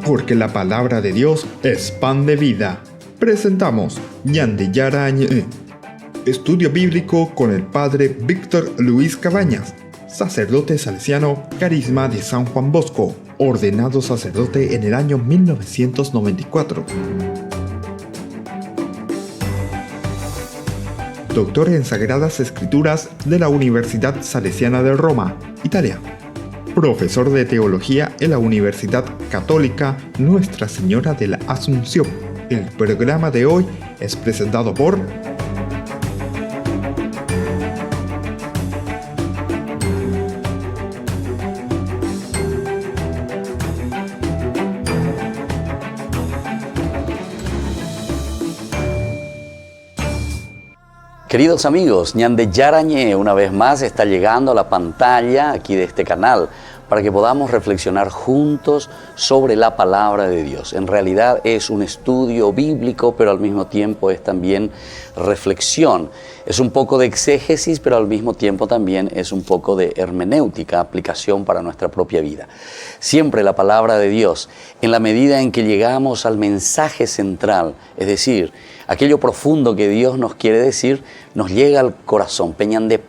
Porque la palabra de Dios es pan de vida. Presentamos Ñande Yarañe, estudio bíblico con el padre Víctor Luis Cabañas, sacerdote salesiano, Carisma de San Juan Bosco, ordenado sacerdote en el año 1994. Doctor en Sagradas Escrituras de la Universidad Salesiana de Roma, Italia. Profesor de Teología en la Universidad Católica Nuestra Señora de la Asunción. El programa de hoy es presentado por Queridos amigos, Ñande Yarañe una vez más está llegando a la pantalla aquí de este canal para que podamos reflexionar juntos sobre la palabra de Dios. En realidad es un estudio bíblico, pero al mismo tiempo es también reflexión. Es un poco de exégesis, pero al mismo tiempo también es un poco de hermenéutica, aplicación para nuestra propia vida. Siempre la palabra de Dios, en la medida en que llegamos al mensaje central, es decir, aquello profundo que Dios nos quiere decir, nos llega al corazón. Peñande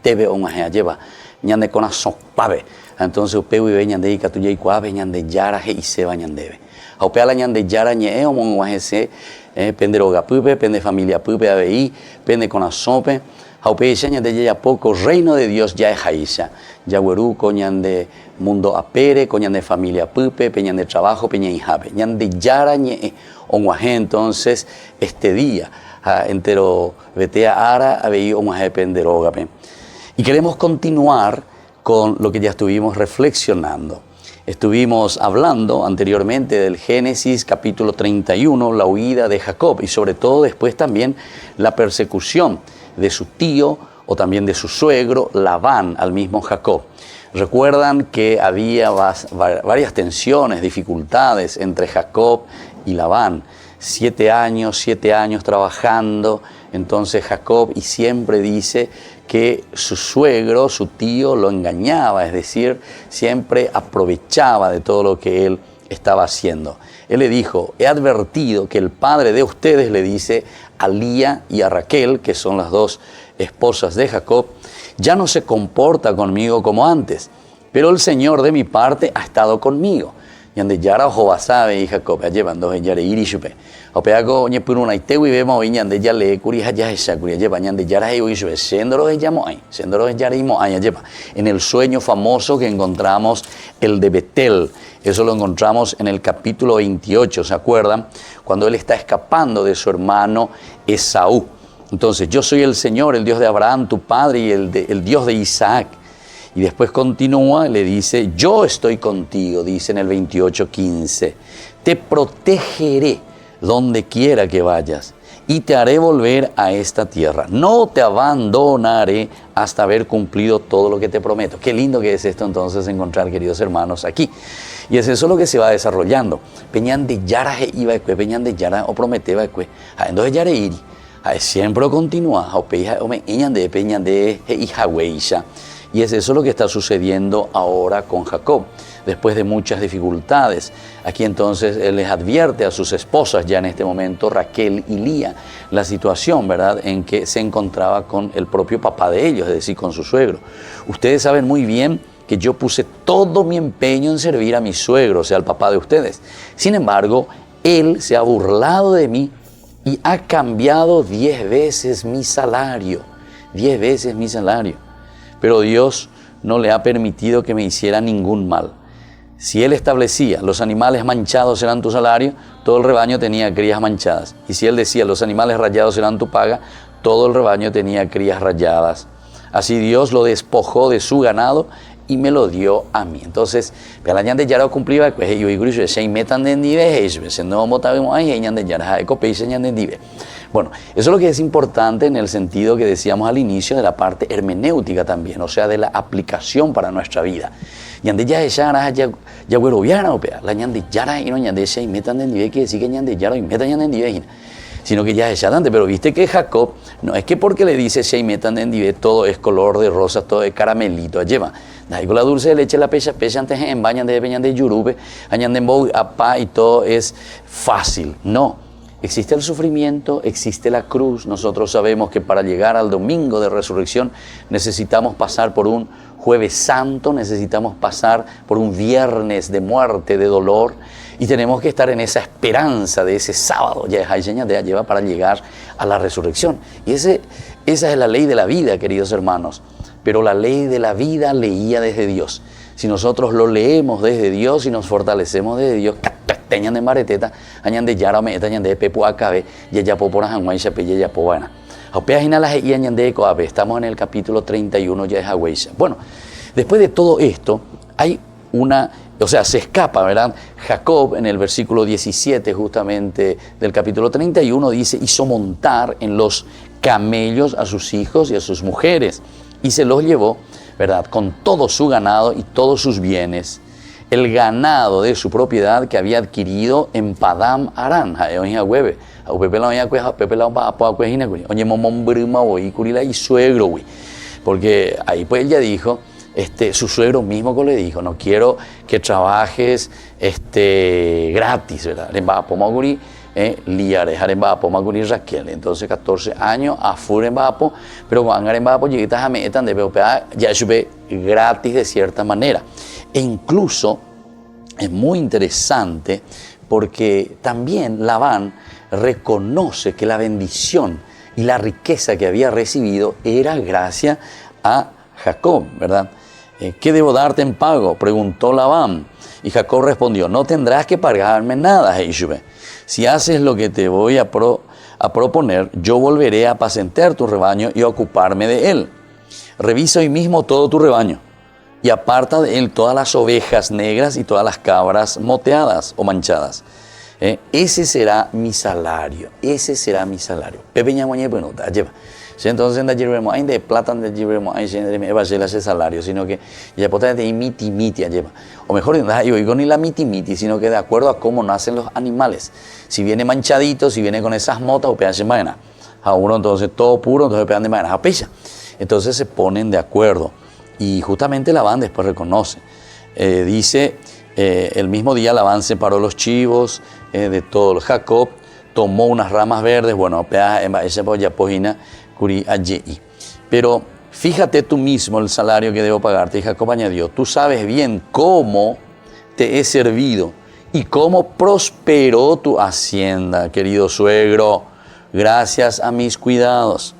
tebe o lleva, ñande corazón pave. Entonces upeu ibe ñande y catuya y cuave ñande yara y se va ñandebe. Aupea la ñande yara ñe o monguajese penderoga pupe, pende familia pupe abei, pende corazón pe. Aupea ñande ya poco reino de Dios ya es jaisa. Ya hueru coñande mundo apere, coñande familia pupe, peñande trabajo, peña hijabe. Ñande yara ñe onguaje entonces este día entero vetea ara abei onguaje penderoga pe. Y queremos continuar con lo que ya estuvimos reflexionando. Estuvimos hablando anteriormente del Génesis capítulo 31, la huida de Jacob y sobre todo después también la persecución de su tío o también de su suegro Labán al mismo Jacob. Recuerdan que había varias tensiones, dificultades entre Jacob y Labán. 7 años trabajando, entonces Jacob y siempre dice que su suegro, su tío, lo engañaba, es decir, siempre aprovechaba de todo lo que él estaba haciendo. Él le dijo, he advertido que el padre de ustedes, le dice a Lía y a Raquel, que son las dos esposas de Jacob, ya no se comporta conmigo como antes, pero el Señor de mi parte ha estado conmigo. Ñande yara ojo sabe y Jacob llevan dos yare irishupe. Opeago ñe puruna y tewi vemos hoy ñande ya le curia ya esa curia lleva ñande yara y uishupe sendoro llamo ahí sendoro yare imo ahí lleva. En el sueño famoso que encontramos el de Betel, eso lo encontramos en el capítulo 28, ¿se acuerdan? Cuando él está escapando de su hermano Esaú. Entonces yo soy el Señor, el Dios de Abraham, tu padre, y el Dios de Isaac. Y después continúa, le dice, yo estoy contigo, dice en el 28:15. Te protegeré donde quiera que vayas y te haré volver a esta tierra. No te abandonaré hasta haber cumplido todo lo que te prometo. Qué lindo que es esto entonces encontrar, queridos hermanos, aquí. Y es eso lo que se va desarrollando. Peñan de yara iba a peñan de yara o prometeba a entonces yare iri. Siempre continúa, o peñan de hijaweisha. Y es eso lo que está sucediendo ahora con Jacob, después de muchas dificultades. Aquí entonces él les advierte a sus esposas, ya en este momento Raquel y Lía, la situación, ¿verdad?, en que se encontraba con el propio papá de ellos, es decir, con su suegro. Ustedes saben muy bien que yo puse todo mi empeño en servir a mi suegro, o sea, al papá de ustedes. Sin embargo, él se ha burlado de mí y ha cambiado 10 veces mi salario. 10 veces mi salario. Pero Dios no le ha permitido que me hiciera ningún mal. Si Él establecía, los animales manchados serán tu salario, todo el rebaño tenía crías manchadas. Y si Él decía, los animales rayados serán tu paga, todo el rebaño tenía crías rayadas. Así Dios lo despojó de su ganado y me lo dio a mí. Entonces, Pelañan de Yara cumplía, pues yo y Grisho, se metan de nive, se no motabemos ahí, Ñan de Yara, copé y señan de nive. Bueno, eso es lo que es importante en el sentido que decíamos al inicio de la parte hermenéutica también, o sea, de la aplicación para nuestra vida. Ñan de Yara, ya güero viana, la Ñan de Yara y no Ñan de se metan de nive, que decir que Ñan de Yara y metan Ñan de nive. sino que ya es chadante. Pero viste que Jacob, no es que porque le dice Sheimetan en Dive, todo es color de rosa, todo es caramelito, lleva. Con la dulce de leche, la pecha antes en bañan de peñan de yurube, añan de mbou, apá, y todo es fácil. No. Existe el sufrimiento, existe la cruz. Nosotros sabemos que para llegar al domingo de resurrección necesitamos pasar por un jueves santo, necesitamos pasar por un viernes de muerte, de dolor, y tenemos que estar en esa esperanza de ese sábado, ya lleva para llegar a la resurrección. Y esa es la ley de la vida, queridos hermanos. Pero la ley de la vida leía desde Dios. Si nosotros lo leemos desde Dios y nos fortalecemos desde Dios, teñan de mareteta, añan de yara, añan de pepu acabe, y ya por hanguay, chape, ya por buena. Estamos en el capítulo 31, ya es agüeisha. Bueno, después de todo esto, hay se escapa, ¿verdad? Jacob, en el versículo 17, justamente del capítulo 31, dice: hizo montar en los camellos a sus hijos y a sus mujeres, y se los llevó, ¿verdad?, con todo su ganado y todos sus bienes, el ganado de su propiedad que había adquirido en Padam Aram. Porque ahí pues él ya dijo, su suegro mismo que le dijo: no quiero que trabajes gratis, ¿verdad? Raquel. Entonces 14 años a Furenbapo, pero cuando lleguitas a metan de POPA ya sube gratis de cierta manera. E incluso es muy interesante porque también Labán reconoce que la bendición y la riqueza que había recibido era gracias a Jacob, ¿verdad? ¿Qué debo darte en pago?, preguntó Labán. Y Jacob respondió: no tendrás que pagarme nada, Heishube. Si haces lo que te voy a proponer, yo volveré a apacentar tu rebaño y a ocuparme de él. Revisa hoy mismo todo tu rebaño y aparta de él todas las ovejas negras y todas las cabras moteadas o manchadas. Ese será mi salario, ese será mi salario. Entonces no hay de plata de ese salario, sino que ya puede de miti lleva. O mejor, yo ni la miti, sino que de acuerdo a cómo nacen los animales. Si viene manchadito, si viene con esas motas, o pegan de mañana. A uno entonces todo puro, entonces pegan de mañana a pecha. Entonces se ponen de acuerdo. Y justamente Labán después reconoce. Dice, el mismo día Labán separó los chivos de todos los. Jacob tomó unas ramas verdes, pero fíjate tú mismo el salario que debo pagarte. Y Jacob añadió: tú sabes bien cómo te he servido y cómo prosperó tu hacienda, querido suegro, gracias a mis cuidados.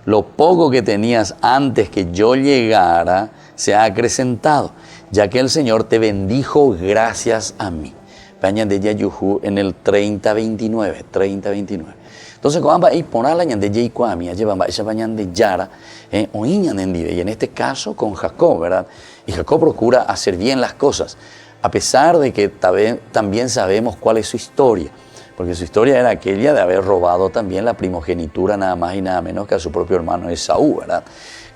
Lo poco que tenías antes que yo llegara se ha acrecentado, ya que el Señor te bendijo gracias a mí. De Yayuhu en el 30:29. Entonces, cuando va a poner la de Yayquamia, llevan esa bañan de Yara, y en este caso con Jacob, ¿verdad? Y Jacob procura hacer bien las cosas, a pesar de que también sabemos cuál es su historia. Porque su historia era aquella de haber robado también la primogenitura nada más y nada menos que a su propio hermano Esaú, ¿verdad?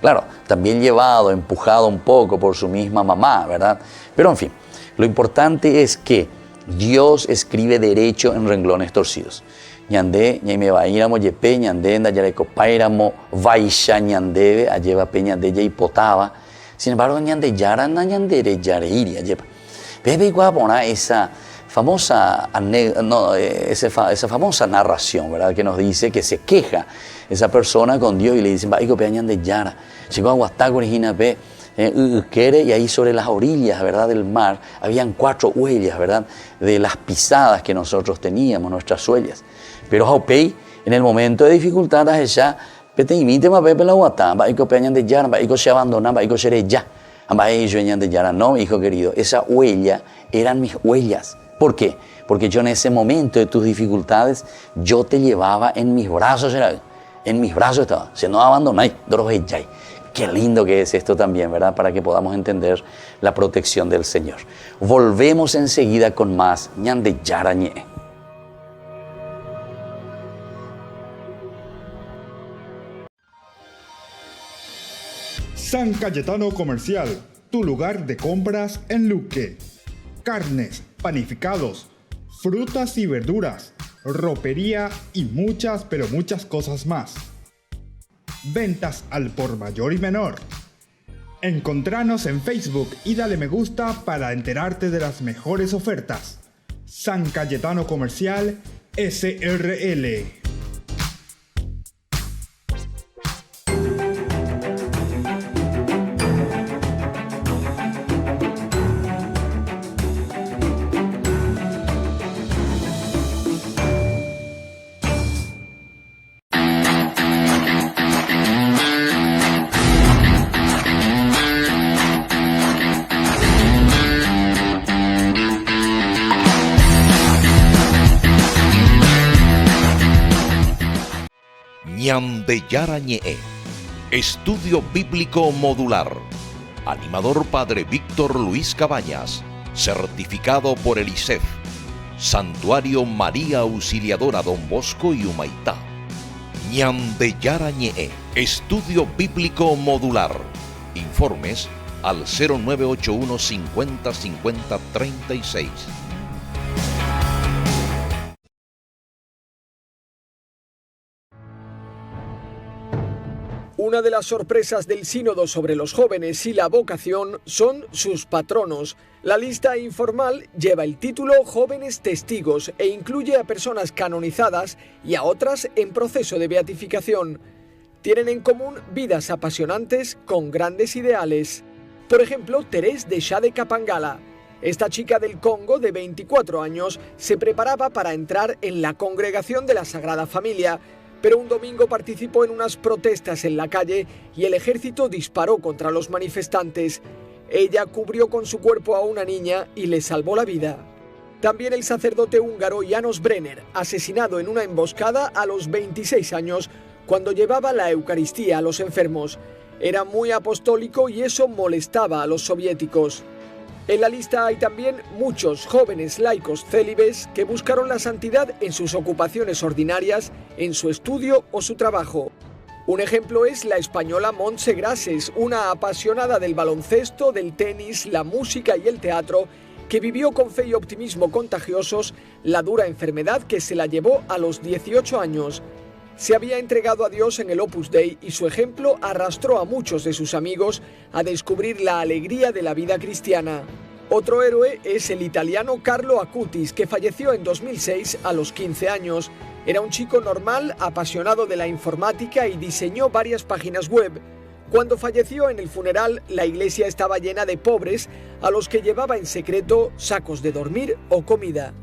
Claro, también llevado, empujado un poco por su misma mamá, ¿verdad? Pero en fin, lo importante es que Dios escribe derecho en renglones torcidos. Ñandé, ñaime baíramo, yepe, ñandé, ndayareco paíramo, vaisha, ñandebe, alleva pe, ñandé, yeipotaba. Sin embargo, ñandé yara, ñandere, yareiri, alleva. Bebe igual pona esa famosa narración, ¿verdad?, que nos dice que se queja esa persona con Dios y le dice: "Baigo pe ñandé yara, llegó a Huastaco, origina pe". Y ahí sobre las orillas, ¿verdad?, del mar, habían 4 huellas, ¿verdad?, de las pisadas que nosotros teníamos, nuestras huellas. Pero Jaupei, en el momento de dificultad, ella, pete imite más pepe la guatá, baico peñan de yara, baico se abandona, baico se ya. De yara, no, hijo querido, esa huella eran mis huellas. ¿Por qué? Porque yo en ese momento de tus dificultades, yo te llevaba en mis brazos, en mis brazos estaba, se no abandonáis, dorojeyay. Qué lindo que es esto también, ¿verdad?, para que podamos entender la protección del Señor. Volvemos enseguida con más ñande yarañe. San Cayetano Comercial, tu lugar de compras en Luque. Carnes, panificados, frutas y verduras, ropería y muchas pero muchas cosas más. Ventas al por mayor y menor. Encontranos en Facebook y dale me gusta para enterarte de las mejores ofertas. San Cayetano Comercial SRL. Ñandeyarañe'e, Estudio Bíblico Modular. Animador Padre Víctor Luis Cabañas, certificado por el ICEF. Santuario María Auxiliadora Don Bosco y Humaitá. Ñandeyarañe'e, Estudio Bíblico Modular. Informes al 0981 50 50 36. Una de las sorpresas del Sínodo sobre los jóvenes y la vocación son sus patronos. La lista informal lleva el título Jóvenes Testigos e incluye a personas canonizadas y a otras en proceso de beatificación. Tienen en común vidas apasionantes con grandes ideales. Por ejemplo, Terés de Shade Kapangala. Esta chica del Congo de 24 años se preparaba para entrar en la congregación de la Sagrada Familia, pero un domingo participó en unas protestas en la calle y el ejército disparó contra los manifestantes. Ella cubrió con su cuerpo a una niña y le salvó la vida. También el sacerdote húngaro János Brenner, asesinado en una emboscada a los 26 años cuando llevaba la Eucaristía a los enfermos. Era muy apostólico y eso molestaba a los soviéticos. En la lista hay también muchos jóvenes laicos célibes que buscaron la santidad en sus ocupaciones ordinarias, en su estudio o su trabajo. Un ejemplo es la española Montse Grases, una apasionada del baloncesto, del tenis, la música y el teatro, que vivió con fe y optimismo contagiosos la dura enfermedad que se la llevó a los 18 años. Se había entregado a Dios en el Opus Dei y su ejemplo arrastró a muchos de sus amigos a descubrir la alegría de la vida cristiana. Otro héroe es el italiano Carlo Acutis, que falleció en 2006 a los 15 años. Era un chico normal, apasionado de la informática y diseñó varias páginas web. Cuando falleció en el funeral, la iglesia estaba llena de pobres a los que llevaba en secreto sacos de dormir o comida.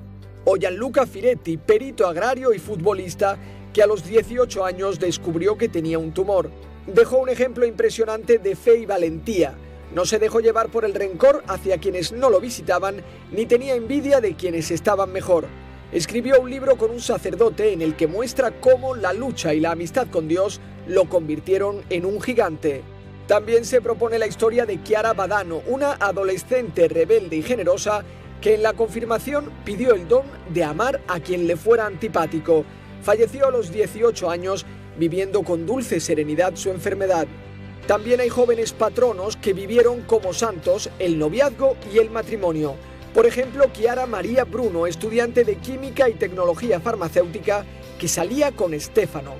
O Gianluca Firetti, perito agrario y futbolista, que a los 18 años descubrió que tenía un tumor. Dejó un ejemplo impresionante de fe y valentía. No se dejó llevar por el rencor hacia quienes no lo visitaban, ni tenía envidia de quienes estaban mejor. Escribió un libro con un sacerdote en el que muestra cómo la lucha y la amistad con Dios lo convirtieron en un gigante. También se propone la historia de Chiara Badano, una adolescente rebelde y generosa que en la confirmación pidió el don de amar a quien le fuera antipático. Falleció a los 18 años, viviendo con dulce serenidad su enfermedad. También hay jóvenes patronos que vivieron como santos el noviazgo y el matrimonio. Por ejemplo, Chiara María Bruno, estudiante de Química y Tecnología Farmacéutica, que salía con Stefano.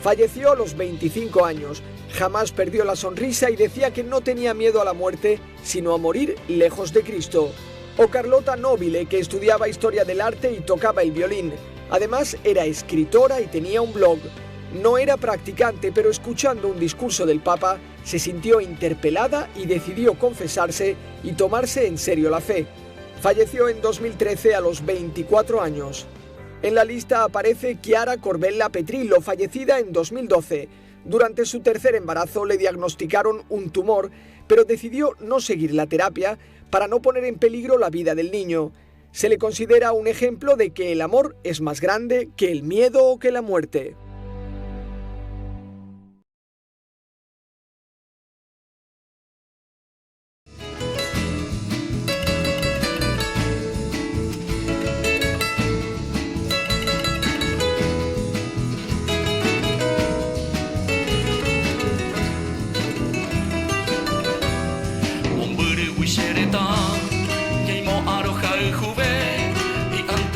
Falleció a los 25 años. Jamás perdió la sonrisa y decía que no tenía miedo a la muerte, sino a morir lejos de Cristo. O Carlota Nobile, que estudiaba Historia del Arte y tocaba el violín. Además, era escritora y tenía un blog. No era practicante, pero escuchando un discurso del Papa, se sintió interpelada y decidió confesarse y tomarse en serio la fe. Falleció en 2013 a los 24 años. En la lista aparece Chiara Corbella Petrillo, fallecida en 2012. Durante su tercer embarazo le diagnosticaron un tumor, pero decidió no seguir la terapia para no poner en peligro la vida del niño. Se le considera un ejemplo de que el amor es más grande que el miedo o que la muerte.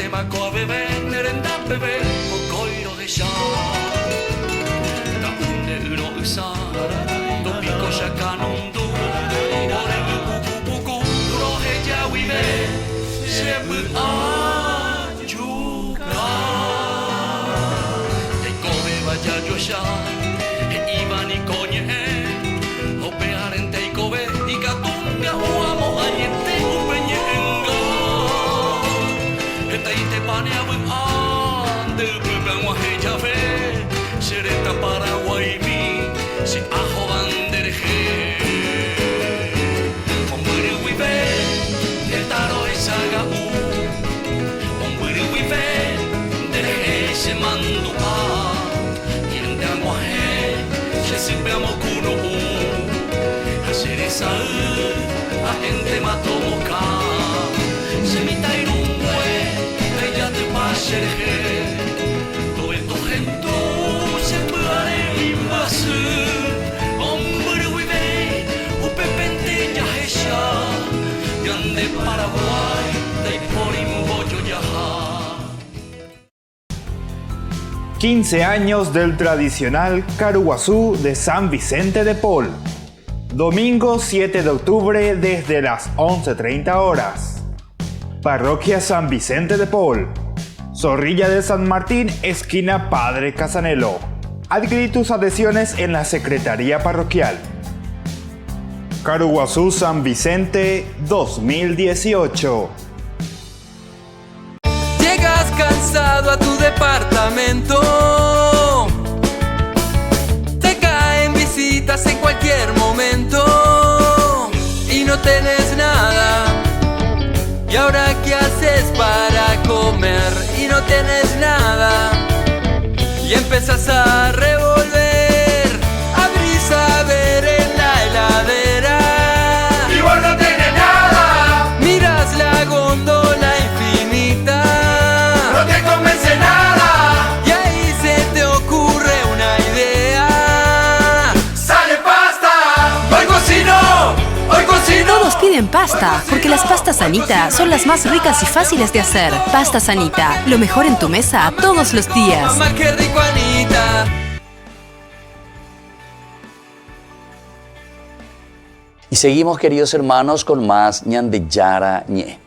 mako a bebé, nerenda bebé, kokoiro de ya. Taunde uro usa, topiko shakanondu, ore buku buku, rohe yawibe, shebu ayuka. Teikobe vaya yosha, iba ni koñe, opear en teikobe, y katunga uamo ayente upeñenga. Etaite panea buen ande, bebang wahe jave, sereta Paraguay mi, si ajo bandereje. Omburi wibe, netaro esaga u, omburi wibe, dereje se mandu a, yende anguaje, se sipe amo kuno u, hacer esa a gente matomoka, se mita irumwe, ella te pasereje, todo esto gente se puede imbasu, hombre vive, upepente ya ella, yande Paraguay, de por imboyo ya. 15 años del tradicional Caruguazú de San Vicente de Paul. Domingo 7 de octubre desde las 11:30 horas. Parroquia San Vicente de Paul. Zorrilla de San Martín, esquina Padre Casanelo. Adquirí tus adhesiones en la Secretaría Parroquial. Caruguazú San Vicente 2018. Llegas cansado a tu departamento, te caen visitas en cualquier momento y no tenés nada. ¿Y ahora qué haces para comer? Y no tenés nada. Y empezás a revolver, abrís a ver en la heladera y vos no tenés nada. Miras la góndola infinita, no te convence nada. Y ahí se te ocurre una idea. ¡Sale pasta! ¡Hoy cocino! ¡Hoy cocino! Todos piden pasta, porque las pastas Anita son las más ricas y fáciles de hacer. Pastas Anita, lo mejor en tu mesa todos los días. Mamá, qué rico, Anita. Y seguimos, queridos hermanos, con más Ñande Yara Ñe.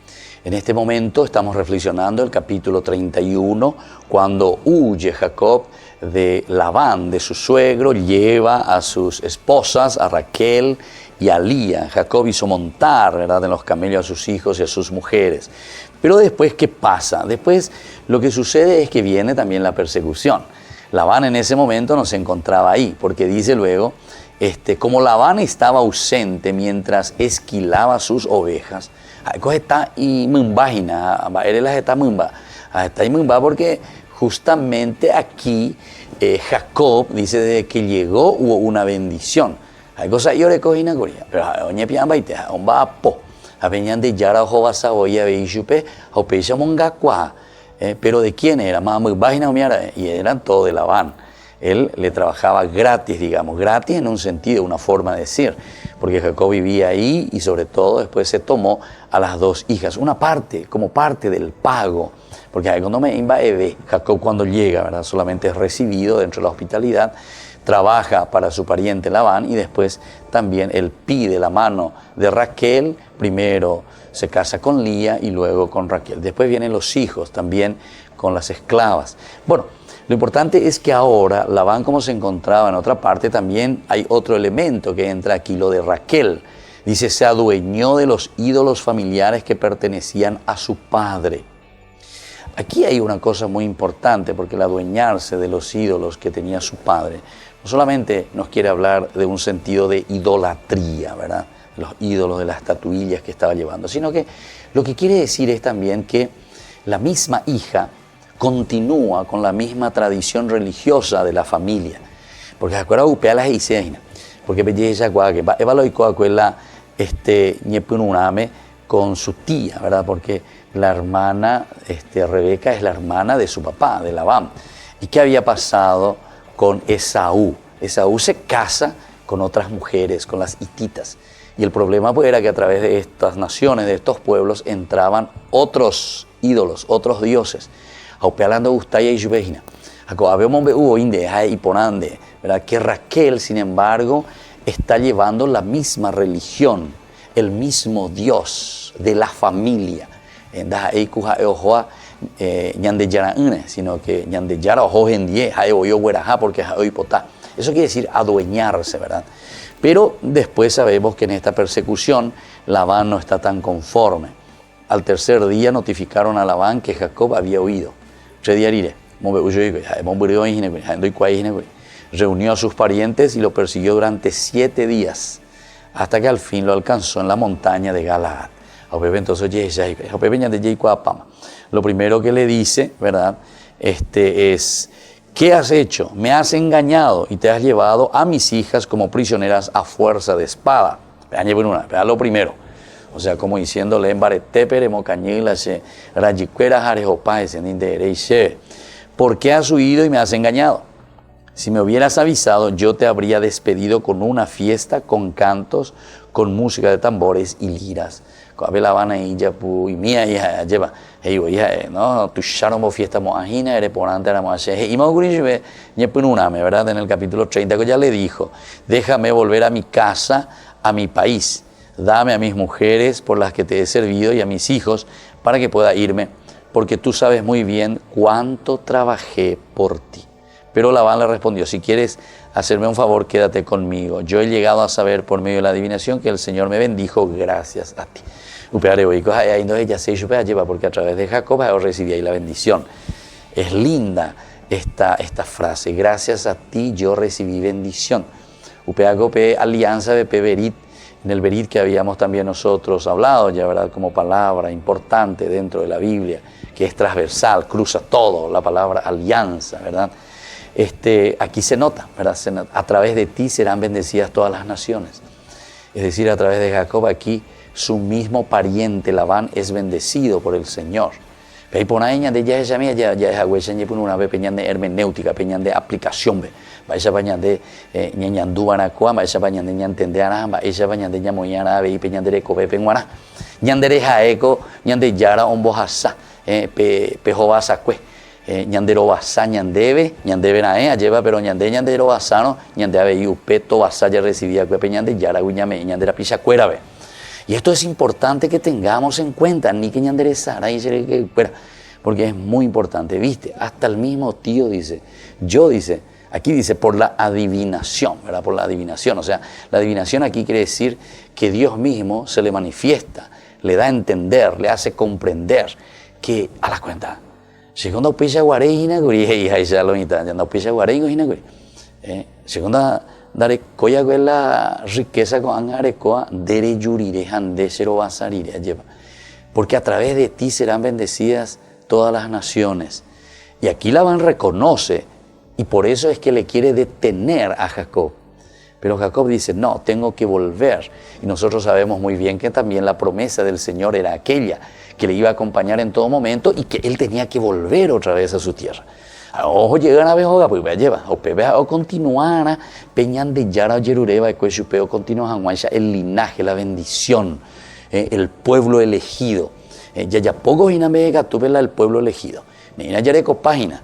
En este momento estamos reflexionando el capítulo 31, cuando huye Jacob de Labán, de su suegro, lleva a sus esposas, a Raquel y a Lía. Jacob hizo montar, ¿verdad?, en los camellos a sus hijos y a sus mujeres. Pero después, ¿qué pasa? Después lo que sucede es que viene también la persecución. Labán en ese momento no se encontraba ahí, porque dice luego, como Labán estaba ausente mientras esquilaba sus ovejas, porque justamente aquí Jacob dice de que llegó hubo una bendición. Hay cosas yo le cogí na Corea, pero oñe pian baite, on va po. Aveñan de Yara Jobasa Boya Beishupe, Opeisha Mongakwa. Pero ¿de quién era? Y eran todos de Labán. Él le trabajaba gratis, digamos, gratis en un sentido, una forma de decir, porque Jacob vivía ahí y sobre todo después se tomó a las dos hijas, una parte, como parte del pago, porque cuando me inva Eve, Jacob cuando llega, ¿verdad?, solamente es recibido dentro de la hospitalidad, trabaja para su pariente Labán y después también él pide la mano de Raquel, primero se casa con Lía y luego con Raquel, después vienen los hijos también con las esclavas. Bueno, lo importante es que ahora Labán, como se encontraba en otra parte, también hay otro elemento que entra aquí, lo de Raquel. Dice, se adueñó de los ídolos familiares que pertenecían a su padre. Aquí hay una cosa muy importante, porque el adueñarse de los ídolos que tenía su padre, no solamente nos quiere hablar de un sentido de idolatría, ¿verdad?, los ídolos de las estatuillas que estaba llevando, sino que lo que quiere decir es también que la misma hija continúa con la misma tradición religiosa de la familia. Porque acuerda upea las iseina, porque ella que evaluó acuela ñepununame con su tía, ¿verdad? Porque la hermana Rebeca es la hermana de su papá, de Labán. ¿Y qué había pasado con Esaú? Esaú se casa con otras mujeres, con las hititas. Y el problema pues era que a través de estas naciones, de estos pueblos, entraban otros ídolos, otros dioses. Aupealando gustaya y jubejina. Habemos hubo indeja y ponande, ¿verdad? Que Raquel, sin embargo, está llevando la misma religión, el mismo Dios de la familia. Sino que ñandeyara ojo en die, porque eso quiere decir adueñarse, ¿verdad? Pero después sabemos que en esta persecución Labán no está tan conforme. Al tercer día notificaron a Labán que Jacob había huido. Reunió a sus parientes y lo persiguió durante 7 días, hasta que al fin lo alcanzó en la montaña de Galaad. Lo primero que le dice, ¿verdad? Es, ¿qué has hecho? Me has engañado y te has llevado a mis hijas como prisioneras a fuerza de espada. Vean lo primero. O sea, como diciéndole en baretepere mocañila se rayicuera jarejopa se. ¿Por qué has huido y me has engañado? Si me hubieras avisado, yo te habría despedido con una fiesta, con cantos, con música de tambores y liras. Y mía hija lleva, no, tu sharomo fiesta moajina, eres ponante a la moaje. Y ¿verdad? En el capítulo 30, que ya le dijo, déjame volver a mi casa, a mi país. Dame a mis mujeres por las que te he servido y a mis hijos para que pueda irme, porque tú sabes muy bien cuánto trabajé por ti. Pero Labán le respondió, si quieres hacerme un favor, quédate conmigo. Yo he llegado a saber por medio de la adivinación que el Señor me bendijo gracias a ti. Porque a través de Jacob recibí ahí la bendición. Es linda esta frase, gracias a ti yo recibí bendición. Alianza de Berit, en el Berit que habíamos también nosotros hablado, ya verdad, como palabra importante dentro de la Biblia, que es transversal, cruza todo, la palabra alianza, ¿verdad? Aquí se nota, ¿verdad? A través de ti serán bendecidas todas las naciones. Es decir, a través de Jacob aquí, su mismo pariente Labán es bendecido por el Señor. Ya una vez peñan de hermenéutica, peñan de aplicación, vaya bañan de ñañandúbanacuá, vaya bañan de ñantendeana, vaya bañan de ñamoyana, ve peñan de recobe penguana, ñandere jaeco, ñande yara ombojasa, pejobasacue. Ñandero basa, ñandebe nae, lleva, pero ñandero basano, ñandeave y upeto basa ya recibía cuepe ñande yara guiñame, ñandera picha cuera ve. Y esto es importante que tengamos en cuenta, ni que ñandere sara y que cuera, porque es muy importante, ¿viste? Hasta el mismo tío dice, aquí dice por la adivinación, ¿verdad? Por la adivinación, o sea, la adivinación aquí quiere decir que Dios mismo se le manifiesta, le da a entender, le hace comprender que a la cuenta. Segundo pisa guarei hinaguri hija ya lo mitad ya no pisa guarei hinaguri segunda dare koya la riqueza con angarecoa dere yurire hande cero basarire lleva porque a través de ti serán bendecidas todas las naciones. Y aquí Labán reconoce y por eso es que le quiere detener a Jacob. Pero Jacob dice, no, tengo que volver. Y nosotros sabemos muy bien que también la promesa del Señor era aquella, que le iba a acompañar en todo momento y que él tenía que volver otra vez a su tierra. Ojo, llegan a Bejoga, pues vea, lleva, o continuara, peñan de Yara o Yerureba, o continúa el linaje, la bendición, el pueblo elegido. Ya poco hinamega, tú ves el pueblo elegido. Ni Yareco página.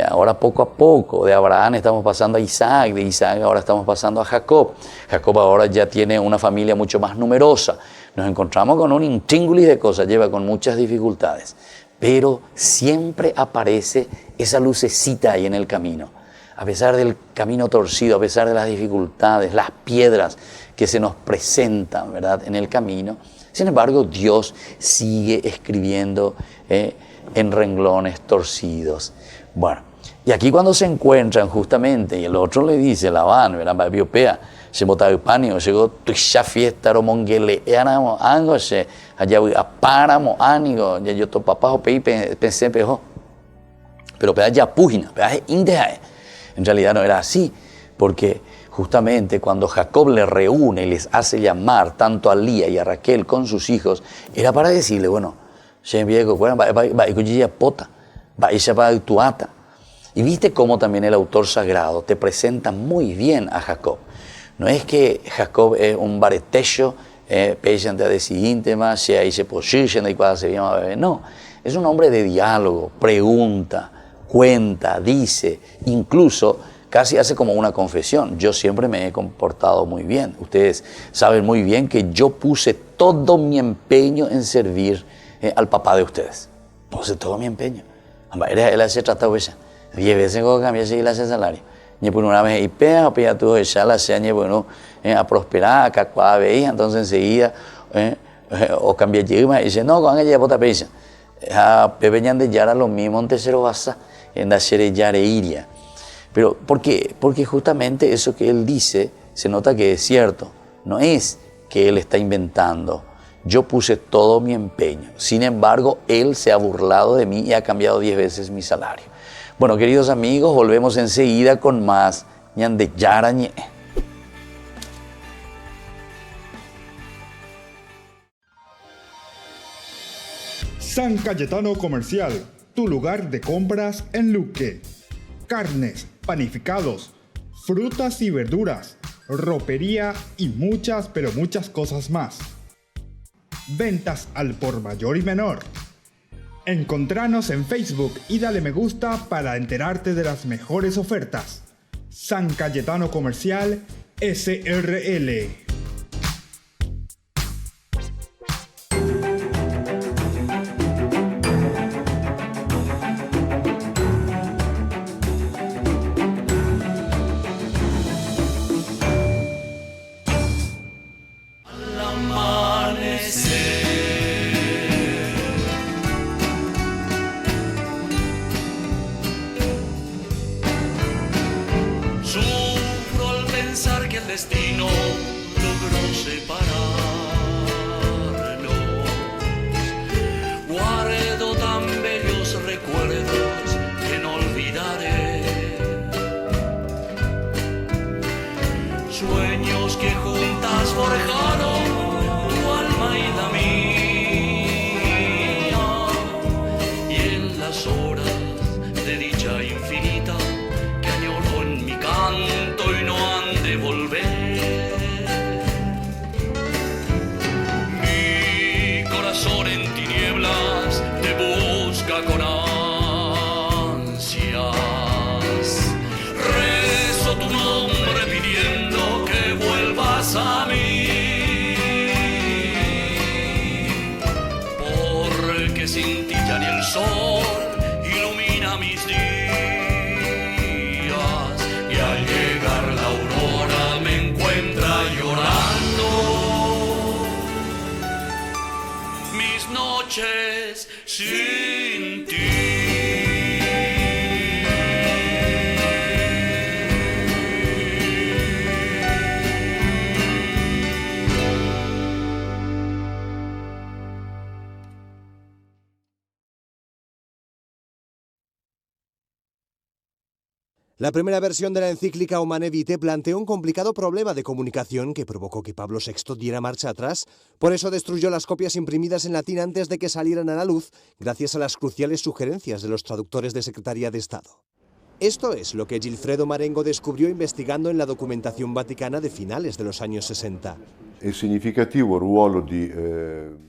Ahora poco a poco, de Abraham estamos pasando a Isaac, de Isaac ahora estamos pasando a Jacob. Jacob ahora ya tiene una familia mucho más numerosa. Nos encontramos con un intríngulis de cosas, lleva con muchas dificultades. Pero siempre aparece esa lucecita ahí en el camino. A pesar del camino torcido, a pesar de las dificultades, las piedras que se nos presentan, ¿verdad?, en el camino. Sin embargo, Dios sigue escribiendo en renglones torcidos. Bueno, y aquí cuando se encuentran justamente, y el otro le dice, Labán, ¿verdad?, biopea, se bota el panio, llegó tu ya fiesta, romongele, anamo, ango, se allá apáramo, ánigo, ya yo to papá, o pei, pensé, pejo, pero peda ya púgina, peda indeja. En realidad no era así, porque justamente cuando Jacob le reúne y les hace llamar tanto a Lía y a Raquel con sus hijos, era para decirle, bueno, y viste cómo también el autor sagrado te presenta muy bien a Jacob. No es que Jacob es un baretecho, de siguiente más, si ahí se posición y cuando se llama bebé, no. Es un hombre de diálogo, pregunta, cuenta, dice, incluso casi hace como una confesión. Yo siempre me he comportado muy bien. Ustedes saben muy bien que yo puse todo mi empeño en servir al papá de ustedes. Puse todo mi empeño. Él hace tratado ella. 10 veces que cambié y le hace salario. Y por una vez, y pega, ya tuvo ella la seña, bueno, a prosperar, acá cuando veía, entonces enseguida, o cambié y dice, no, con ella bota pesa. A Pepe Ñande Yara lo mismo en tercero basa, en la serie Yare Iria. Pero, ¿por qué? Porque justamente eso que él dice, se nota que es cierto. No es que él está inventando. Yo puse todo mi empeño. Sin embargo, él se ha burlado de mí y ha cambiado 10 veces mi salario. Bueno, queridos amigos, volvemos enseguida con más Ñande Yara Ñe. San Cayetano Comercial, tu lugar de compras en Luque. Carnes, panificados, frutas y verduras, ropería y muchas, pero muchas cosas más. Ventas al por mayor y menor. Encontranos en Facebook y dale me gusta para enterarte de las mejores ofertas. San Cayetano Comercial SRL. Sufro al pensar que el destino logró separarnos. Guardo tan bellos recuerdos que no olvidaré. Sueños que juntas forjaron tu alma y la mía. Y en las horas de dicha infinita que añoro en mi canto y no han de volver. Mi corazón en tinieblas te busca con ansias. Rezo tu nombre pidiendo que vuelvas a mí. Porque sin ti ya ni el sol ilumina mis días. Y al llegar la aurora me encuentra llorando. Mis noches sin ti. La primera versión de la encíclica Humanae Vitae planteó un complicado problema de comunicación que provocó que Pablo VI diera marcha atrás. Por eso destruyó las copias imprimidas en latín antes de que salieran a la luz, gracias a las cruciales sugerencias de los traductores de Secretaría de Estado. Esto es lo que Gilfredo Marengo descubrió investigando en la documentación vaticana de finales de los años 60.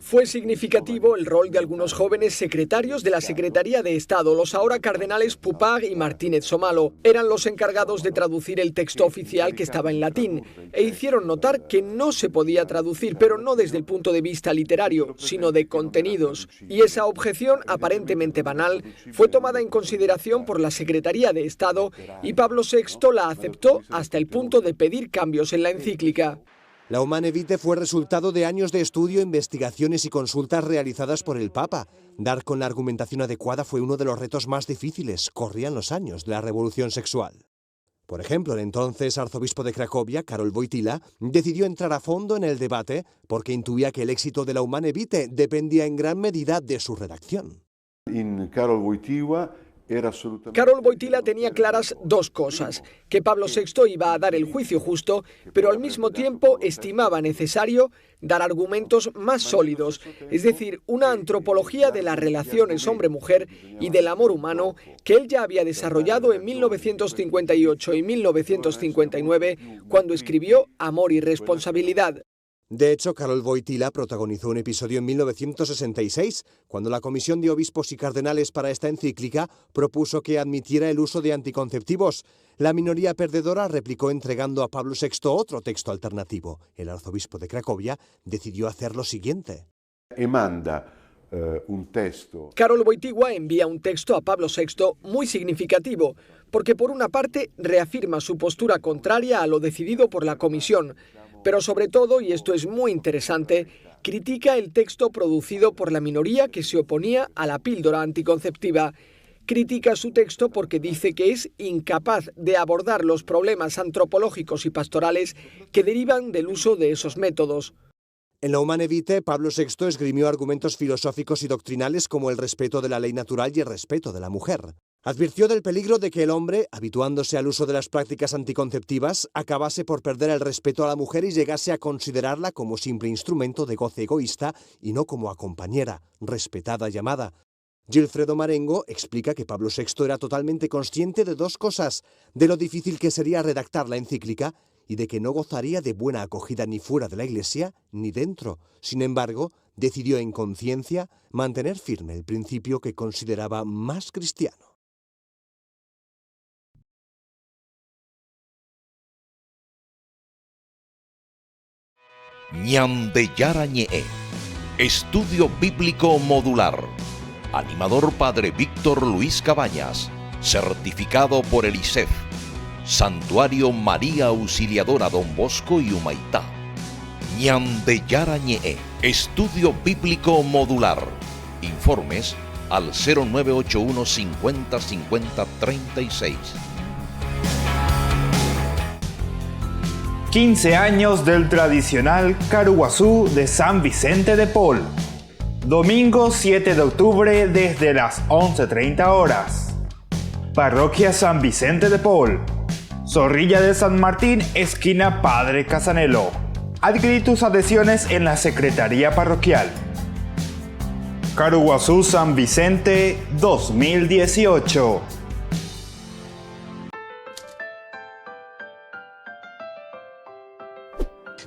Fue significativo el rol de algunos jóvenes secretarios de la Secretaría de Estado. Los ahora cardenales Pupag y Martínez Somalo eran los encargados de traducir el texto oficial que estaba en latín e hicieron notar que no se podía traducir, pero no desde el punto de vista literario, sino de contenidos. Y esa objeción, aparentemente banal, fue tomada en consideración por la Secretaría de Estado y Pablo VI la aceptó hasta el punto de pedir cambios en la encíclica. La Humanae Vitae fue resultado de años de estudio, investigaciones y consultas realizadas por el Papa. Dar con la argumentación adecuada fue uno de los retos más difíciles. Corrían los años de la revolución sexual. Por ejemplo, el entonces arzobispo de Cracovia, Karol Wojtyła, decidió entrar a fondo en el debate porque intuía que el éxito de la Humanae Vitae dependía en gran medida de su redacción. Karol Wojtyła tenía claras dos cosas: que Pablo VI iba a dar el juicio justo, pero al mismo tiempo estimaba necesario dar argumentos más sólidos, es decir, una antropología de las relaciones hombre-mujer y del amor humano que él ya había desarrollado en 1958 y 1959, cuando escribió Amor y Responsabilidad. De hecho, Karol Wojtyla protagonizó un episodio en 1966, cuando la Comisión de Obispos y Cardenales para esta encíclica propuso que admitiera el uso de anticonceptivos. La minoría perdedora replicó entregando a Pablo VI otro texto alternativo. El arzobispo de Cracovia decidió hacer lo siguiente. Karol Wojtyła envía un texto a Pablo VI muy significativo, porque por una parte reafirma su postura contraria a lo decidido por la Comisión, pero sobre todo, y esto es muy interesante, critica el texto producido por la minoría que se oponía a la píldora anticonceptiva. Critica su texto porque dice que es incapaz de abordar los problemas antropológicos y pastorales que derivan del uso de esos métodos. En la Humane Vitae, Pablo VI esgrimió argumentos filosóficos y doctrinales como el respeto de la ley natural y el respeto de la mujer. Advirtió del peligro de que el hombre, habituándose al uso de las prácticas anticonceptivas, acabase por perder el respeto a la mujer y llegase a considerarla como simple instrumento de goce egoísta y no como a compañera, respetada y amada. Gilfredo Marengo explica que Pablo VI era totalmente consciente de dos cosas: de lo difícil que sería redactar la encíclica y de que no gozaría de buena acogida ni fuera de la Iglesia ni dentro. Sin embargo, decidió en conciencia mantener firme el principio que consideraba más cristiano. Ñandeyara Ñe'e, Estudio Bíblico Modular. Animador Padre Víctor Luis Cabañas. Certificado por el ICEF. Santuario María Auxiliadora Don Bosco y Humaitá. Ñandeyara Ñe'e, Estudio Bíblico Modular. Informes al 0981 50 50 36. 15 años del tradicional Caruguazú de San Vicente de Paul. Domingo 7 de octubre desde las 11:30 horas. Parroquia San Vicente de Paul. Zorrilla de San Martín, esquina Padre Casanelo. Adquirí tus adhesiones en la Secretaría Parroquial. Caruguazú San Vicente 2018.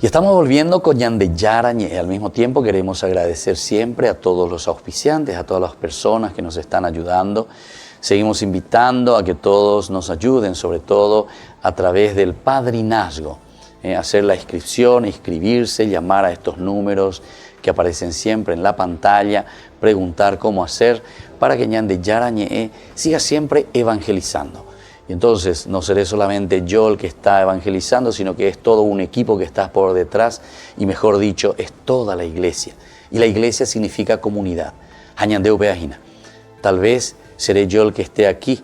Y estamos volviendo con Ñandeyara Ñe'e. Al mismo tiempo queremos agradecer siempre a todos los auspiciantes, a todas las personas que nos están ayudando. Seguimos invitando a que todos nos ayuden, sobre todo a través del padrinazgo. Hacer la inscripción, inscribirse, llamar a estos números que aparecen siempre en la pantalla, preguntar cómo hacer para que Ñandeyara Ñe'e siga siempre evangelizando. Y entonces no seré solamente yo el que está evangelizando, sino que es todo un equipo que está por detrás y, mejor dicho, es toda la iglesia. Y la iglesia significa comunidad. Hañandeu Peajina. Tal vez seré yo el que esté aquí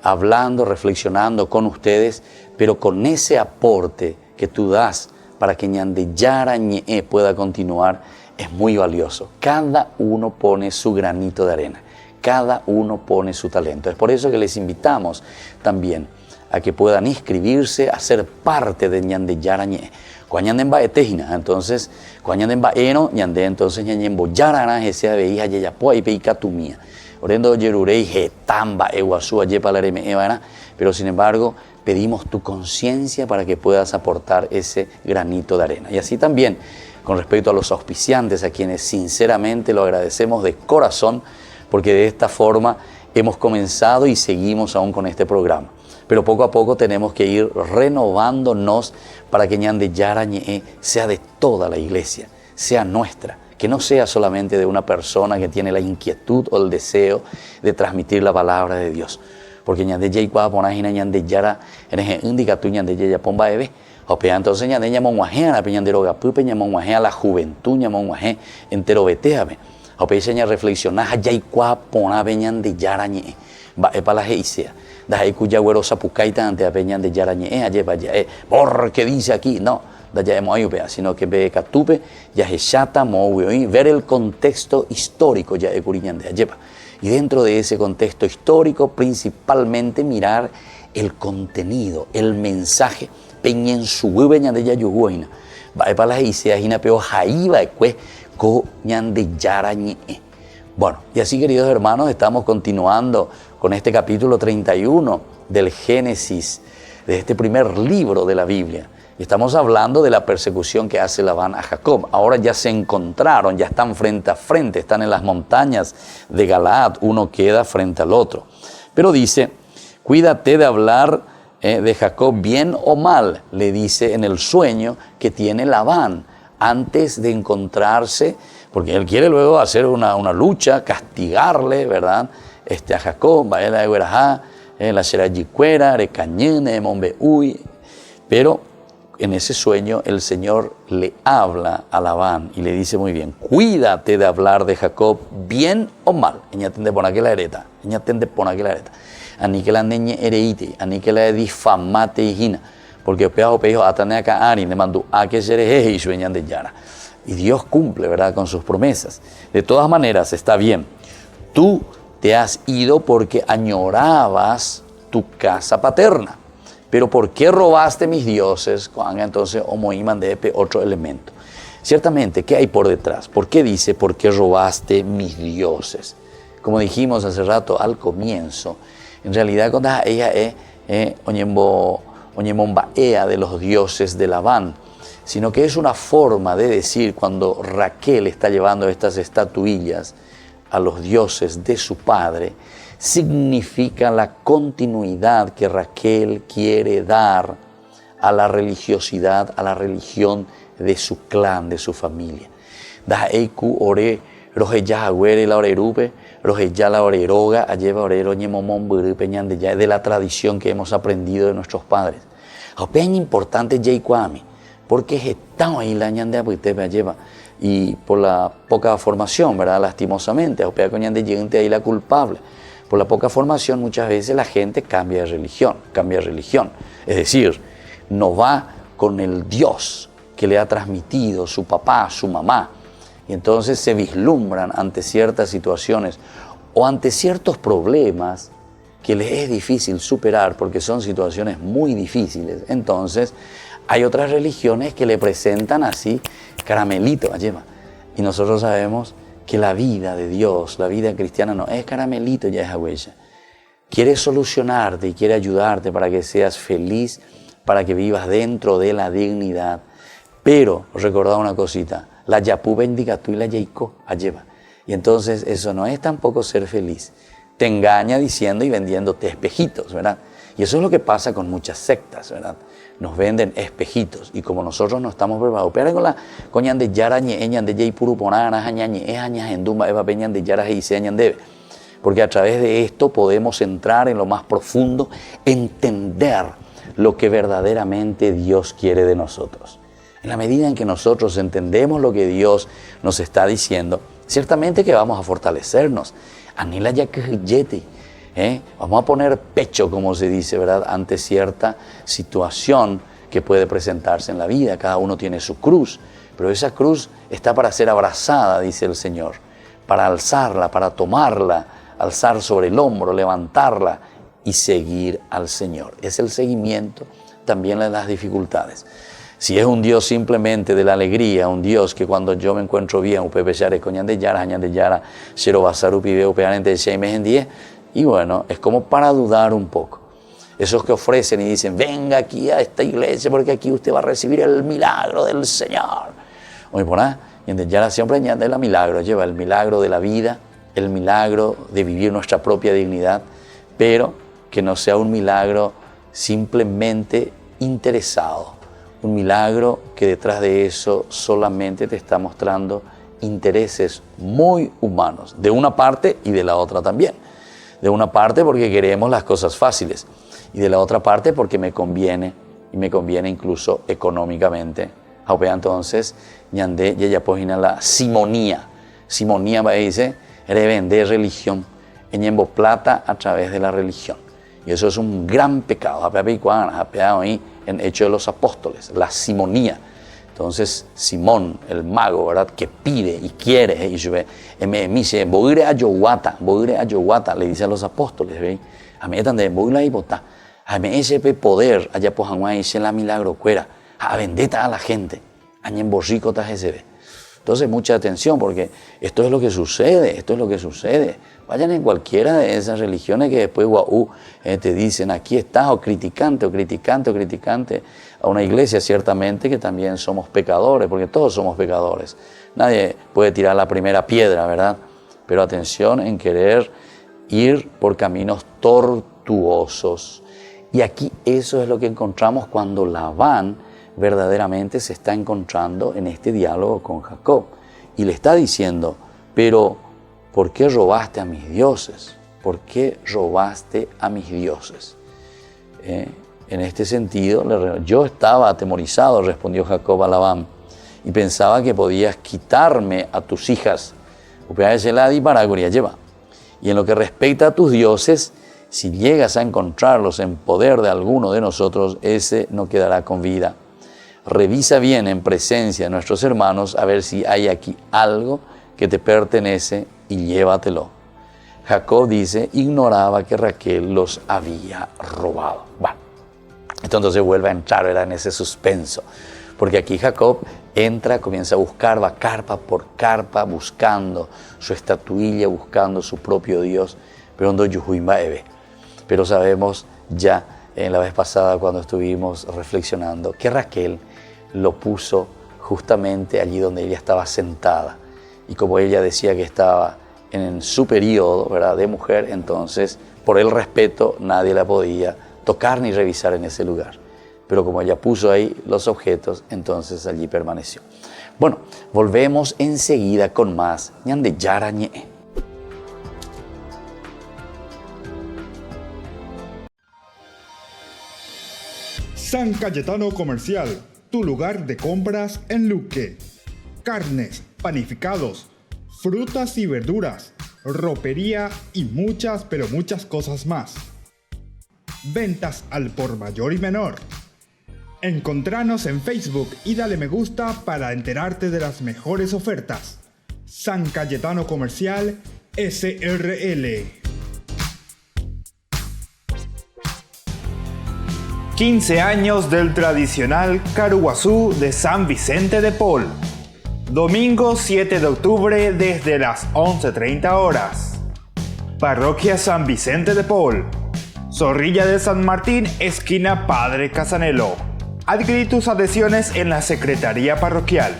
hablando, reflexionando con ustedes, pero con ese aporte que tú das para que Ñandeyara Ñe'e pueda continuar es muy valioso. Cada uno pone su granito de arena. Cada uno pone su talento. Es por eso que les invitamos también a que puedan inscribirse a ser parte de Ñandeyara Ñe'e. Cuañanden ba etejina, entonces, cuañanden ba eno, ñande, entonces ñañembo yarana, jesea veija yeyapoa y peika tumía. Orendo yerurei jetamba eguasúa yepalareme evana, pero sin embargo, pedimos tu conciencia para que puedas aportar ese granito de arena. Y así también, con respecto a los auspiciantes, a quienes sinceramente lo agradecemos de corazón, porque de esta forma hemos comenzado y seguimos aún con este programa. Pero poco a poco tenemos que ir renovándonos para que Ñandeyara Ñe'e sea de toda la iglesia, sea nuestra, que no sea solamente de una persona que tiene la inquietud o el deseo de transmitir la palabra de Dios. Porque Ñandeyara Ikuá ponajina Ñandeyara eres indica tú Ñandeyara pomba ebe. Opea entonces Ñandeyara monguajea la peñandero gapupe ñamonguajea la juventud ñamonguajea entero beteame. Opea reflexionar ya Ikuá pona Ñandeyara Ñe'e. Va para la geisea. Da cuya güero sapucaita ante a Ñandeyara Ñe'e ayepa ya porque dice aquí no. Ya hemos ayudado, sino que ve catupe ya es chata ver el contexto histórico ya de Curiñande ayepa. Y dentro de ese contexto histórico, principalmente mirar el contenido, el mensaje. Peñen su Ñandeyara yuguina. Va para la geisea hina peo jaiba ekue ko Ñandeyara Ñe'e. Bueno, y así, queridos hermanos, estamos continuando con este capítulo 31 del Génesis, de este primer libro de la Biblia. Y estamos hablando de la persecución que hace Labán a Jacob. Ahora ya se encontraron, ya están frente a frente, están en las montañas de Galaad, uno queda frente al otro. Pero dice, cuídate de hablar de Jacob bien o mal, le dice en el sueño que tiene Labán, antes de encontrarse, porque él quiere luego hacer una lucha, castigarle, ¿verdad? A Jacob, Baela de Guerajá, la Sherayicuera, Recañene, Mombeui, pero en ese sueño el Señor le habla a Labán y le dice muy bien, cuídate de hablar de Jacob bien o mal. Eñatende pon aquella hereta, ani que la neñe ereite, ani que la difamate hijina, porque peajo pejo atane acá ari, le mandó a que sereje y sueñan de yara. Y Dios cumple, ¿verdad?, con sus promesas. De todas maneras, está bien. Tú te has ido porque añorabas tu casa paterna. Pero ¿por qué robaste mis dioses? Entonces, Omoiman de otro elemento. Ciertamente, ¿qué hay por detrás? ¿Por qué dice, por qué robaste mis dioses? Como dijimos hace rato al comienzo, en realidad cuando ella es Oñemombaea de los dioses de Labán, sino que es una forma de decir cuando Raquel está llevando estas estatuillas a los dioses de su padre, significa la continuidad que Raquel quiere dar a la religiosidad, a la religión de su clan, de su familia. Daeiku ore rojeya agüere la orerupe, rojeya la oreroga, alleva orero ñemomón burupe ñandeya, de la tradición que hemos aprendido de nuestros padres. Apeña importante jeikwami, porque estamos ahí la ñandea buitepe alleva. Y por la poca formación, ¿verdad? Lastimosamente, apeña con ñandeyente ahí la culpable. Por la poca formación muchas veces la gente cambia de religión. Es decir, no va con el Dios que le ha transmitido su papá, su mamá. Y entonces se vislumbran ante ciertas situaciones o ante ciertos problemas que les es difícil superar porque son situaciones muy difíciles. Entonces hay otras religiones que le presentan así caramelito, y nosotros sabemos que la vida de Dios, la vida cristiana no es caramelito, ya es huella. Quiere solucionarte y quiere ayudarte para que seas feliz, para que vivas dentro de la dignidad. Pero, recordad una cosita, la yapú bendiga tú y la yeiko alleva. Y entonces eso no es tampoco ser feliz. Te engaña diciendo y vendiéndote espejitos, ¿verdad? Y eso es lo que pasa con muchas sectas, ¿verdad? Nos venden espejitos y como nosotros no estamos preparados, pero con la coñan de yara ñeñan de yepuru ponana ñañe añas en duma eva peñan de yara y señan debe. Porque a través de esto podemos entrar en lo más profundo, entender lo que verdaderamente Dios quiere de nosotros. En la medida en que nosotros entendemos lo que Dios nos está diciendo, ciertamente que vamos a fortalecernos. Anila ya que vamos a poner pecho, como se dice, ¿verdad?, ante cierta situación que puede presentarse en la vida. Cada uno tiene su cruz, pero esa cruz está para ser abrazada, dice el Señor, para alzarla, para tomarla, alzar sobre el hombro, levantarla y seguir al Señor. Es el seguimiento también de las dificultades. Si es un Dios simplemente de la alegría, un Dios que cuando yo me encuentro bien, y bueno, es como para dudar un poco. Esos que ofrecen y dicen, venga aquí a esta iglesia porque aquí usted va a recibir el milagro del Señor. Oye, por ahí, y ya siempre añade el milagro, lleva el milagro de la vida, el milagro de vivir nuestra propia dignidad, pero que no sea un milagro simplemente interesado, un milagro que detrás de eso solamente te está mostrando intereses muy humanos, de una parte y de la otra también. De una parte porque queremos las cosas fáciles y de la otra parte porque me conviene y me conviene incluso económicamente. Entonces, ñande ya pogina la simonía. Simonía va a decir, revender religión, eñembo plata a través de la religión. Y eso es un gran pecado. Ahí en Hechos de los Apóstoles, la simonía. Entonces, Simón, el mago, ¿verdad?, que pide y quiere, y me dice, voy a Yoguata, le dice a los apóstoles, ¿veis? A mí también, voy a Ibota, a mí ese poder, allá por Hanguay, se la milagro, cuera, a vendetta a la gente, a ñen borrico ese ve. Entonces, mucha atención, porque esto es lo que sucede, esto es lo que sucede. Vayan en cualquiera de esas religiones que después, te dicen, aquí estás, o criticante, o criticante, o criticante. A una iglesia, ciertamente, que también somos pecadores, porque todos somos pecadores. Nadie puede tirar la primera piedra, ¿verdad? Pero atención en querer ir por caminos tortuosos. Y aquí eso es lo que encontramos cuando Labán verdaderamente se está encontrando en este diálogo con Jacob. Y le está diciendo, pero ¿por qué robaste a mis dioses? ¿Por qué robaste a mis dioses? En este sentido, yo estaba atemorizado, respondió Jacob a Labán, y pensaba que podías quitarme a tus hijas. Y en lo que respecta a tus dioses, si llegas a encontrarlos en poder de alguno de nosotros, ese no quedará con vida. Revisa bien en presencia de nuestros hermanos a ver si hay aquí algo que te pertenece y llévatelo. Jacob dice, ignoraba que Raquel los había robado. Bueno, entonces vuelve a entrar, ¿verdad?, en ese suspenso. Porque aquí Jacob entra, comienza a buscar, va carpa por carpa, buscando su estatuilla, buscando su propio Dios. Pero sabemos ya en la vez pasada cuando estuvimos reflexionando que Raquel lo puso justamente allí donde ella estaba sentada. Y como ella decía que estaba en su periodo, ¿verdad?, de mujer, entonces por el respeto nadie la podía tocar ni revisar en ese lugar. Pero como ella puso ahí los objetos, entonces allí permaneció. Bueno, volvemos enseguida con más Ñande Yarañe. San Cayetano Comercial, tu lugar de compras en Luque. Carnes, panificados, frutas y verduras, ropería y muchas, pero muchas cosas más. Ventas al por mayor y menor. Encontranos en Facebook y dale me gusta para enterarte de las mejores ofertas. San Cayetano Comercial SRL. 15 años del tradicional Caruguazú de San Vicente de Paul. Domingo 7 de octubre desde las 11:30 horas. Parroquia San Vicente de Paul. Zorrilla de San Martín, esquina Padre Casanelo. Adquirí tus adhesiones en la Secretaría Parroquial.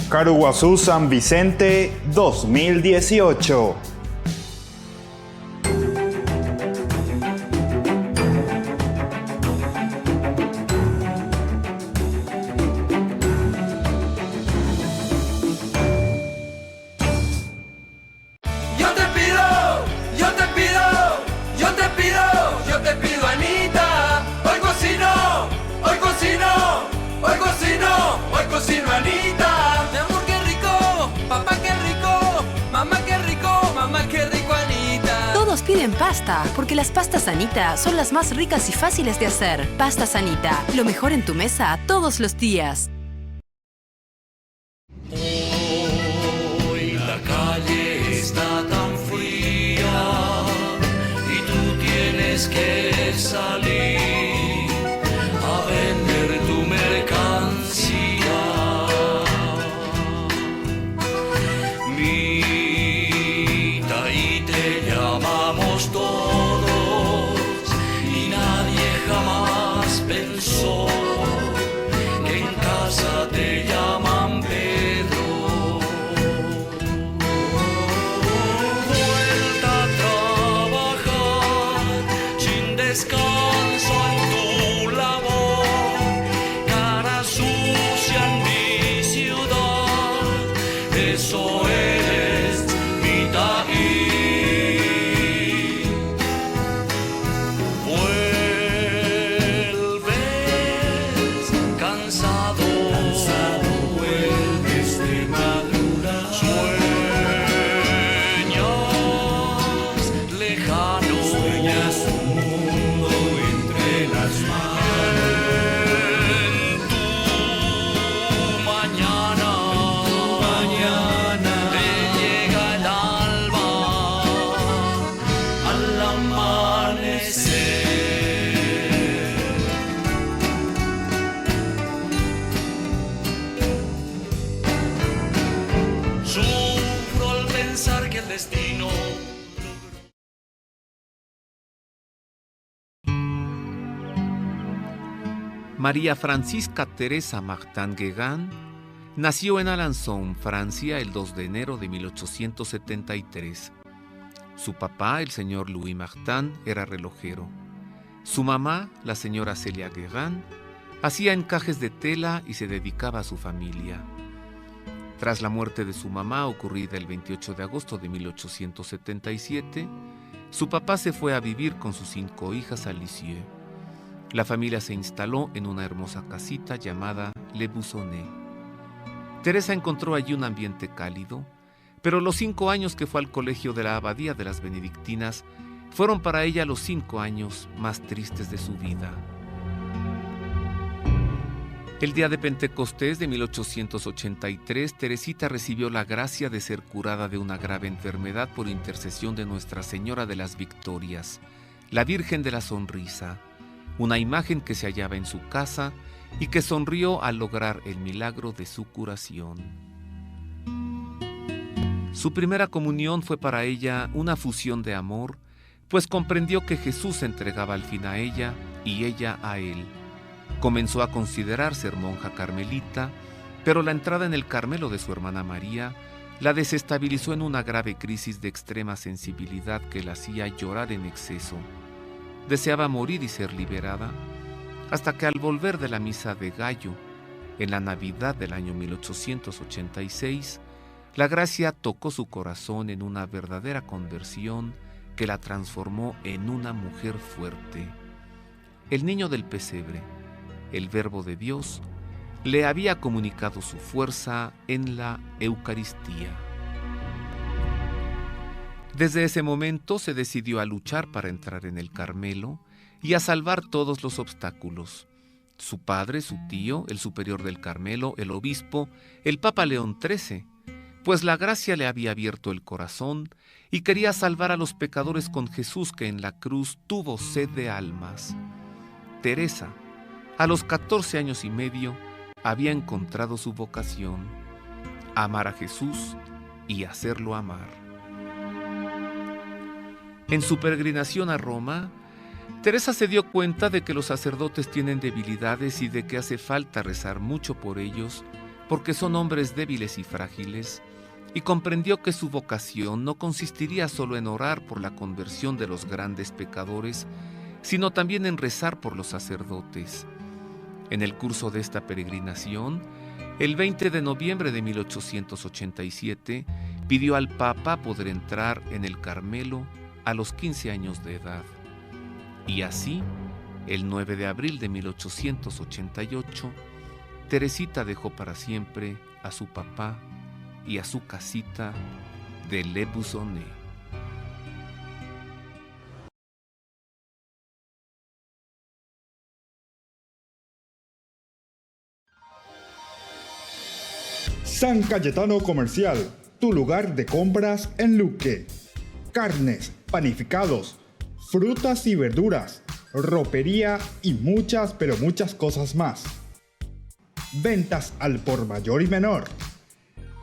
Caruguazú San Vicente 2018. Piden pasta, porque las pastas Anita son las más ricas y fáciles de hacer. Pastas Anita, lo mejor en tu mesa todos los días. Hoy la calle está tan fría y tú tienes que salir a vender tu mercancía. Mita, y te llamamos todos y nadie jamás pensó que en casa te llaman Pedro. Vuelta a trabajar sin descanso. María Francisca Teresa Martin Guégan nació en Alençon, Francia, el 2 de enero de 1873. Su papá, el señor Louis Martin, era relojero. Su mamá, la señora Celia Guégan, hacía encajes de tela y se dedicaba a su familia. Tras la muerte de su mamá, ocurrida el 28 de agosto de 1877, su papá se fue a vivir con sus 5 hijas a Lisieux. La familia se instaló en una hermosa casita llamada Le Buissonnet. Teresa encontró allí un ambiente cálido, pero los 5 años que fue al colegio de la Abadía de las Benedictinas fueron para ella los 5 años más tristes de su vida. El día de Pentecostés de 1883, Teresita recibió la gracia de ser curada de una grave enfermedad por intercesión de Nuestra Señora de las Victorias, la Virgen de la Sonrisa, una imagen que se hallaba en su casa y que sonrió al lograr el milagro de su curación. Su primera comunión fue para ella una fusión de amor, pues comprendió que Jesús se entregaba al fin a ella y ella a él. Comenzó a considerar ser monja carmelita, pero la entrada en el Carmelo de su hermana María la desestabilizó en una grave crisis de extrema sensibilidad que la hacía llorar en exceso. Deseaba morir y ser liberada, hasta que al volver de la misa de Gallo, en la Navidad del año 1886, la gracia tocó su corazón en una verdadera conversión que la transformó en una mujer fuerte. El niño del pesebre, el Verbo de Dios, le había comunicado su fuerza en la Eucaristía. Desde ese momento se decidió a luchar para entrar en el Carmelo y a salvar todos los obstáculos. Su padre, su tío, el superior del Carmelo, el obispo, el Papa León XIII, pues la gracia le había abierto el corazón y quería salvar a los pecadores con Jesús que en la cruz tuvo sed de almas. Teresa, a los 14 años y medio, había encontrado su vocación, amar a Jesús y hacerlo amar. En su peregrinación a Roma, Teresa se dio cuenta de que los sacerdotes tienen debilidades y de que hace falta rezar mucho por ellos, porque son hombres débiles y frágiles, y comprendió que su vocación no consistiría solo en orar por la conversión de los grandes pecadores, sino también en rezar por los sacerdotes. En el curso de esta peregrinación, el 20 de noviembre de 1887, pidió al Papa poder entrar en el Carmelo a los 15 años de edad. Y así, el 9 de abril de 1888, Teresita dejó para siempre a su papá y a su casita de Le Buissonnet. San Cayetano Comercial, tu lugar de compras en Luque. Carnes, panificados, frutas y verduras, ropería y muchas, pero muchas cosas más. Ventas al por mayor y menor.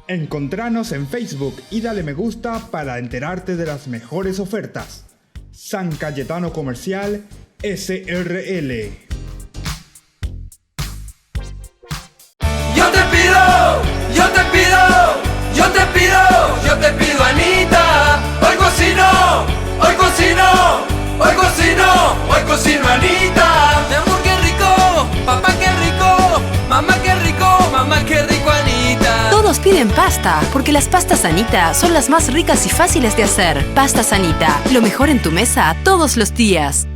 Encontranos en Facebook y dale me gusta para enterarte de las mejores ofertas. San Cayetano Comercial SRL. Yo te pido, Anita, hoy cocino, Anita. Mi amor, qué rico, papá, qué rico, mamá, qué rico, Anita. Todos piden pasta, porque las pastas Anita son las más ricas y fáciles de hacer. Pastas Anita, lo mejor en tu mesa todos los días.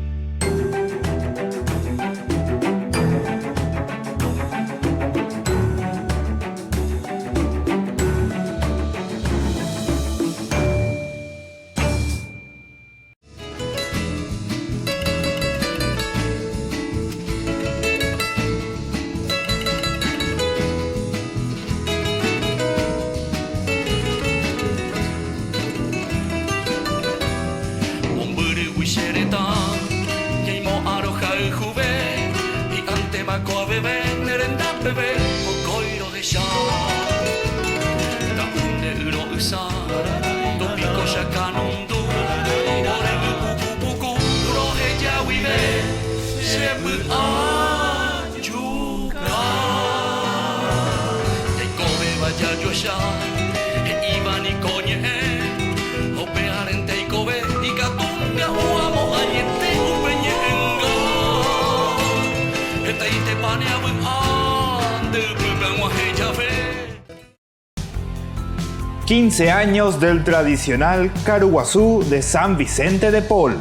15 años del tradicional Caruguazú de San Vicente de Paul.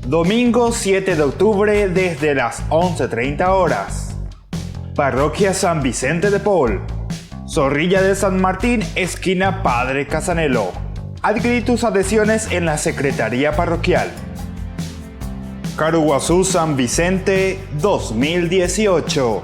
Domingo 7 de octubre desde las 11:30 horas. Parroquia San Vicente de Paul. Zorrilla de San Martín, esquina Padre Casanelo. Adquirí tus adhesiones en la Secretaría Parroquial. Caruguazú San Vicente 2018.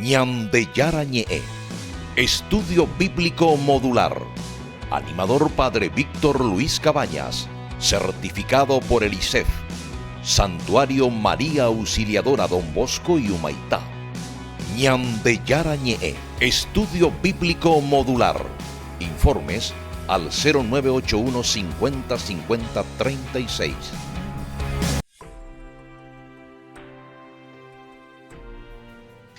Ñande Yarañe, Estudio Bíblico Modular. Animador Padre Víctor Luis Cabañas. Certificado por el ICEF. Santuario María Auxiliadora Don Bosco y Humaitá. Ñande Yarañe, Estudio Bíblico Modular. Informes al 0981 50 50 36.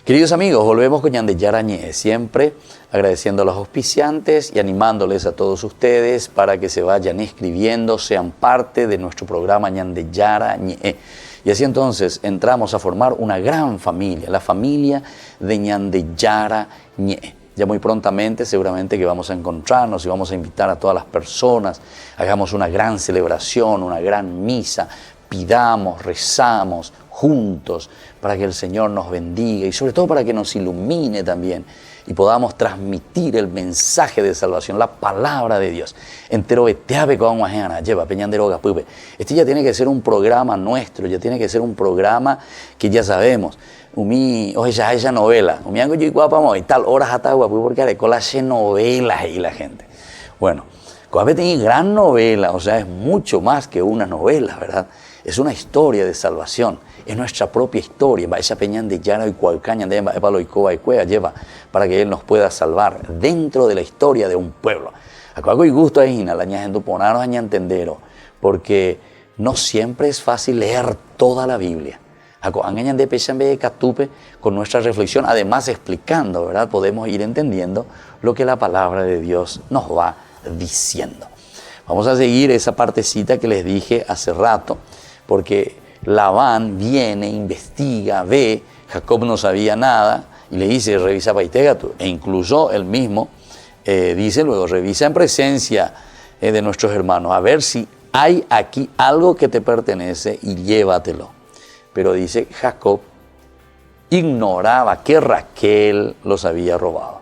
Queridos amigos, volvemos con Ñande Yarañe, siempre agradeciendo a los auspiciantes y animándoles a todos ustedes para que se vayan escribiendo, sean parte de nuestro programa Ñande Yarañe. Y así entonces entramos a formar una gran familia, la familia de Ñande Yarañe. Ya muy prontamente seguramente que vamos a encontrarnos y vamos a invitar a todas las personas, hagamos una gran celebración, una gran misa, pidamos, rezamos juntos para que el Señor nos bendiga y sobre todo para que nos ilumine también y podamos transmitir el mensaje de salvación, la palabra de Dios. Este ya tiene que ser un programa nuestro, ya tiene que ser un programa que ya sabemos. Esa novela, y tal horas hasta porque haré las novelas y la gente. Bueno, Coape tiene gran novela, o sea, es mucho más que una novela, ¿verdad? Es una historia de salvación, es nuestra propia historia. Esa peña de Yara y Cualcaña de Epaloicoa y Cueva lleva para que Él nos pueda salvar dentro de la historia de un pueblo. Acuaco y gusto es inalaña en tuponaros aña entendero, porque no siempre es fácil leer toda la Biblia. Acoangañan de Pechambe de Catupe con nuestra reflexión, además explicando, ¿verdad? Podemos ir entendiendo lo que la palabra de Dios nos va diciendo. Vamos a seguir esa partecita que les dije hace rato, porque Labán viene, investiga, ve, Jacob no sabía nada y le dice, revisa Paitégatu, e incluso él mismo dice luego, revisa en presencia de nuestros hermanos, a ver si hay aquí algo que te pertenece y llévatelo. Pero dice, Jacob ignoraba que Raquel los había robado.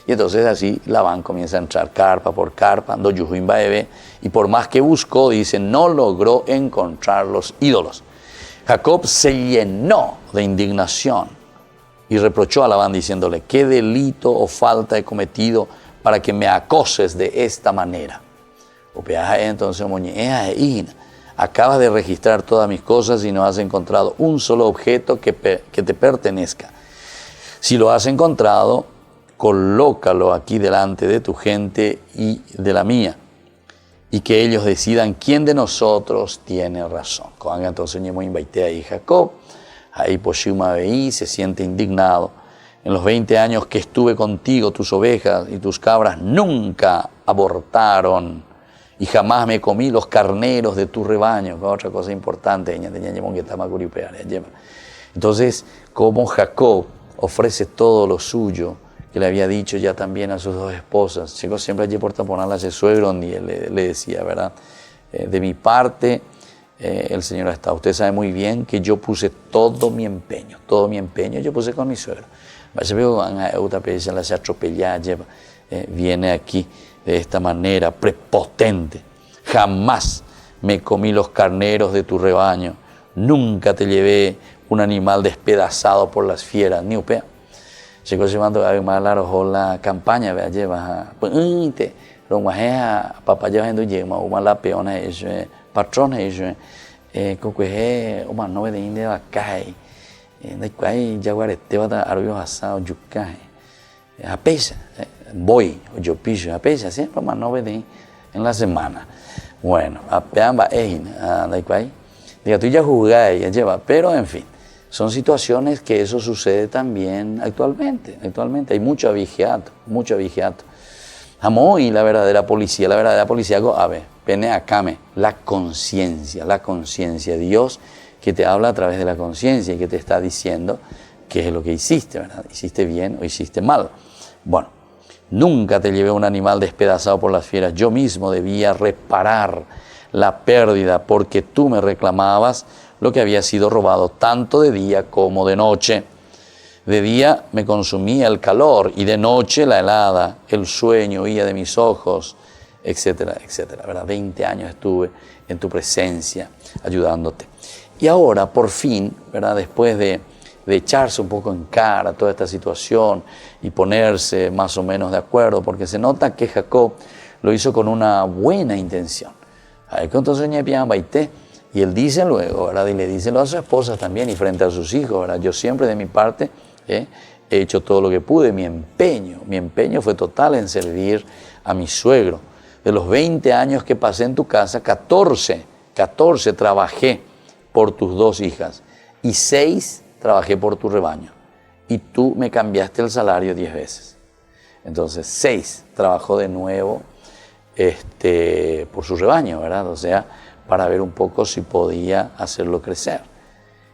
Y entonces así Labán comienza a entrar carpa por carpa, ando Yujuin Baebe, y por más que buscó, dice, no logró encontrar los ídolos. Jacob se llenó de indignación y reprochó a Labán diciéndole, ¿qué delito o falta he cometido para que me acoses de esta manera? Entonces, acabas de registrar todas mis cosas y no has encontrado un solo objeto que te pertenezca. Si lo has encontrado, colócalo aquí delante de tu gente y de la mía, y que ellos decidan quién de nosotros tiene razón. Entonces invité ahí Jacob, ahí Poshuma Beí se siente indignado. En los 20 años que estuve contigo, tus ovejas y tus cabras nunca abortaron, y jamás me comí los carneros de tu rebaño, que es otra cosa importante. Entonces, como Jacob ofrece todo lo suyo, que le había dicho ya también a sus dos esposas. Chicos, siempre allí por taponar a ese suegro, y él le decía, ¿verdad? De mi parte, el Señor está. Usted sabe muy bien que yo puse todo mi empeño yo puse con mi suegro. Viene aquí de esta manera prepotente. Jamás me comí los carneros de tu rebaño. Nunca te llevé un animal despedazado por las fieras, ni upea. Llegó llevando a la campaña, vea, lleva a papá llevando lleva una la peona eso patrón eso coque una nove de inde vacai de cual jaguarete va a arroyo asado yuca a pesa voy yo piso a pesa siempre una nove de en la semana. Bueno, a peamba de cual diga tú ya jugáis ya lleva, pero en fin. Son situaciones que eso sucede también actualmente. Actualmente hay mucho abigeato. Amo y la verdadera policía, pene acame, la conciencia, Dios que te habla a través de la conciencia y que te está diciendo qué es lo que hiciste, ¿verdad? ¿Hiciste bien o hiciste mal? Bueno, nunca te llevé un animal despedazado por las fieras. Yo mismo debía reparar la pérdida porque tú me reclamabas lo que había sido robado tanto de día como de noche. De día me consumía el calor y de noche la helada, el sueño huía de mis ojos, etcétera, etcétera, ¿verdad? 20 años estuve en tu presencia ayudándote. Y ahora, por fin, ¿verdad? Después de echarse un poco en cara toda esta situación y ponerse más o menos de acuerdo, porque se nota que Jacob lo hizo con una buena intención. Y él dice luego, ¿verdad? Y le dice a su esposa también y frente a sus hijos, ¿verdad? Yo siempre de mi parte he hecho todo lo que pude. Mi empeño fue total en servir a mi suegro. De los 20 años que pasé en tu casa, 14 trabajé por tus 2 hijas y 6 trabajé por tu rebaño. Y tú me cambiaste el salario 10 veces. Entonces 6 trabajó de nuevo por su rebaño, ¿verdad? O sea, para ver un poco si podía hacerlo crecer.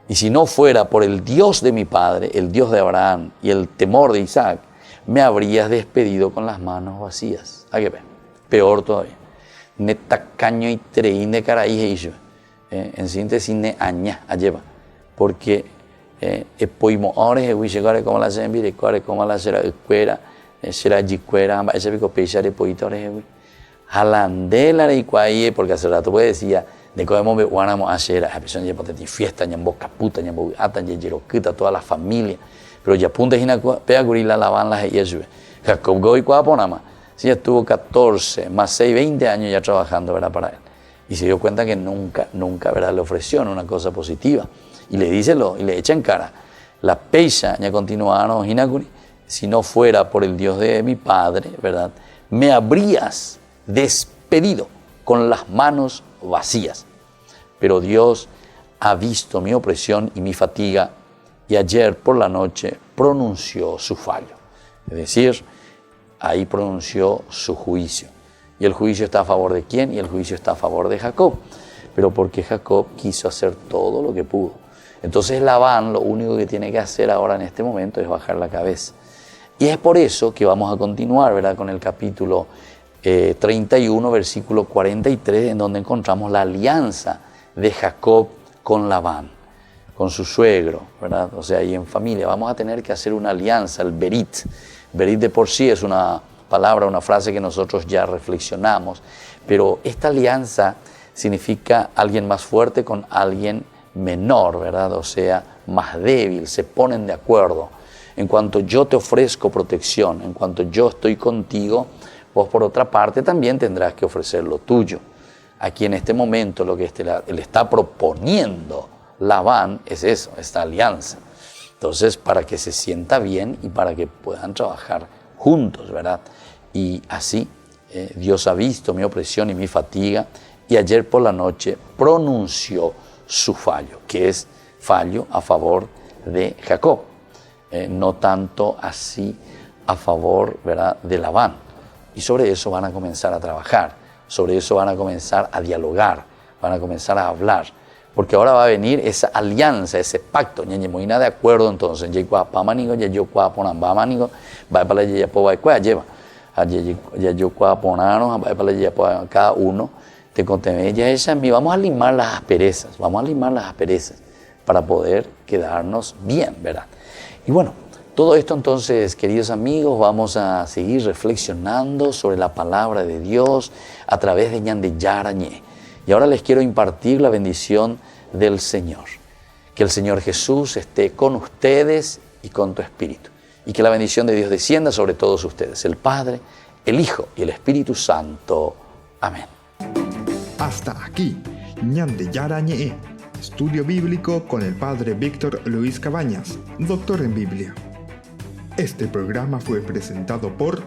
Y si no fuera por el Dios de mi padre, el Dios de Abraham y el temor de Isaac, me habrías despedido con las manos vacías. ¿A qué ve? Peor todavía. Ne tacaño y treín de caraí, en síntesis, ne aña, lleva. Porque poimo ahora es llegar como la se envire, como la será cuera, será yicuera, ese pico pechar de poito ahora es jalandela y cuaí, porque hace rato pues decía de cómo me guanamos ayer a persona ya potente fiesta ya boca puta ya atan ya jeroquita toda la familia, pero ya punta hina pega gorila lavan las y eso Jacob goy cuaponama sí ya tuvo 14 más 6 20 años ya trabajando, ¿verdad? Para él, y se dio cuenta que nunca ¿verdad? Le ofreció una cosa positiva y le dice y le echa en cara la peisa ya continuaron hinaguri, si no fuera por el Dios de mi padre, ¿verdad? Me habrías despedido con las manos vacías. Pero Dios ha visto mi opresión y mi fatiga y ayer por la noche pronunció su fallo. Es decir, ahí pronunció su juicio. Y el juicio está a favor de ¿quién? Y el juicio está a favor de Jacob. Pero porque Jacob quiso hacer todo lo que pudo. Entonces Labán lo único que tiene que hacer ahora en este momento es bajar la cabeza. Y es por eso que vamos a continuar, ¿verdad? Con el capítulo 31, versículo 43, en donde encontramos la alianza de Jacob con Labán, con su suegro, ¿verdad? O sea, ahí en familia vamos a tener que hacer una alianza, el berit. Berit de por sí es una palabra, una frase que nosotros ya reflexionamos, pero esta alianza significa alguien más fuerte con alguien menor, ¿verdad? O sea, más débil, se ponen de acuerdo. En cuanto yo te ofrezco protección, en cuanto yo estoy contigo, vos por otra parte también tendrás que ofrecer lo tuyo. Aquí en este momento lo que él está proponiendo Labán es eso, esta alianza. Entonces, para que se sienta bien y para que puedan trabajar juntos, ¿verdad? Y así Dios ha visto mi opresión y mi fatiga y ayer por la noche pronunció su fallo, que es fallo a favor de Jacob, no tanto así a favor, ¿verdad?, de Labán. Y sobre eso van a comenzar a trabajar, sobre eso van a comenzar a dialogar, van a comenzar a hablar, porque ahora va a venir esa alianza, ese pacto, ñeñemoina de acuerdo, entonces, lleva para cada uno, te conté, ya esa mí, vamos a limar las asperezas para poder quedarnos bien, ¿verdad? Y bueno, todo esto entonces, queridos amigos, vamos a seguir reflexionando sobre la palabra de Dios a través de Ñande Yarañé. Y ahora les quiero impartir la bendición del Señor. Que el Señor Jesús esté con ustedes y con tu espíritu. Y que la bendición de Dios descienda sobre todos ustedes, el Padre, el Hijo y el Espíritu Santo. Amén. Hasta aquí, Ñande Yarañé, estudio bíblico con el Padre Víctor Luis Cabañas, doctor en Biblia. Este programa fue presentado por